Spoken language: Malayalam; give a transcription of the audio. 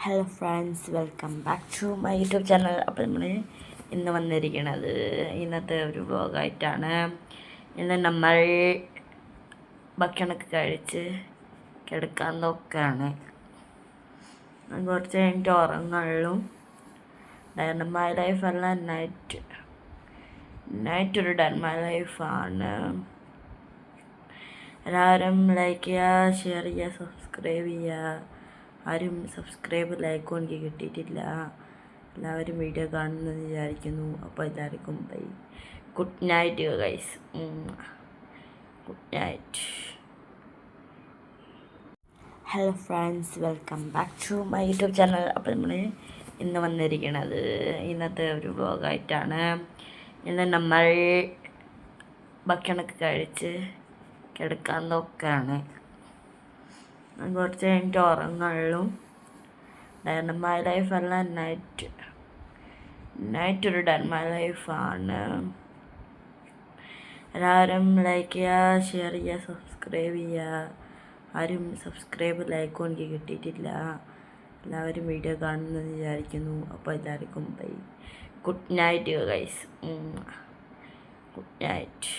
Hello friends, welcome back to my YouTube channel. അപ്പോൾ നമ്മൾ ഇന്ന് വന്നിരിക്കുന്നത് ഇന്നത്തെ ഒരു വ്ലോഗായിട്ടാണ്. ഇന്ന് നമ്മൾ ഭക്ഷണമൊക്കെ കഴിച്ച് കിടക്കാൻ നോക്കുകയാണ്. കുറച്ച് കഴിഞ്ഞിട്ട് ഉറങ്ങുള്ളൂ. മൈ ലൈഫല്ല, നൈറ്റ് ഒരു മൈ ലൈഫാണ്. എല്ലാവരും ലൈക്ക് ചെയ്യുക, ഷെയർ ചെയ്യുക, സബ്സ്ക്രൈബ് ചെയ്യുക. ആരും ലൈക്കും എനിക്ക് കിട്ടിയിട്ടില്ല. എല്ലാവരും വീഡിയോ കാണുമെന്ന് വിചാരിക്കുന്നു. അപ്പോൾ എല്ലാവർക്കും bye, good night guys, good night. Hello friends, welcome back to my YouTube channel. അപ്പോൾ നമ്മൾ ഇന്ന് വന്നിരിക്കുന്നത് ഇന്നത്തെ ഒരു വ്ലോഗായിട്ടാണ്. ഇന്ന് നമ്മൾ ഭക്ഷണമൊക്കെ കഴിച്ച് കിടക്കാൻ നോക്കുകയാണ്. കുറച്ച് കഴിഞ്ഞിട്ട് ഉറങ്ങുള്ളൂ. മൈ ലൈഫല്ല, നൈറ്റ് ഒരു മൈ ലൈഫാണ്. എല്ലാവരും ലൈക്ക് ചെയ്യുക, ഷെയർ ചെയ്യുക, സബ്സ്ക്രൈബ് ചെയ്യുക. ആരും ലൈക്കും എനിക്ക് കിട്ടിയിട്ടില്ല. എല്ലാവരും വീഡിയോ കാണുമെന്ന് വിചാരിക്കുന്നു. അപ്പോൾ എല്ലാവർക്കും bye, good night guys, good night.